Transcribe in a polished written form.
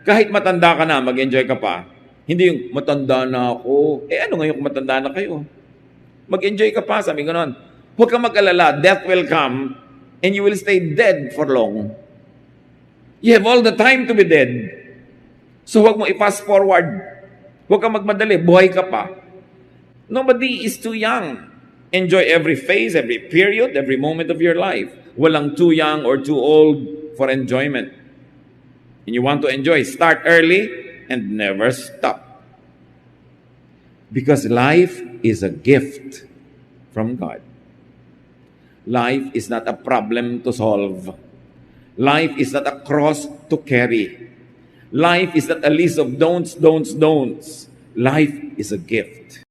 Kahit matanda ka na, mag-enjoy ka pa. Hindi yung matanda na ako. Ano ngayon kung matanda na kayo? Mag-enjoy ka pa, sabi ko noon. Huwag kang mag-alala, death will come and you will stay dead for long. You have all the time to be dead. So huwag mo i-fast forward. Huwag kang magmadali, buhay ka pa. Nobody is too young. Enjoy every phase, every period, every moment of your life. Walang too young or too old for enjoyment. And you want to enjoy, start early and never stop. Because life is a gift from God. Life is not a problem to solve. Life is not a cross to carry. Life is not a list of don'ts. Life is a gift.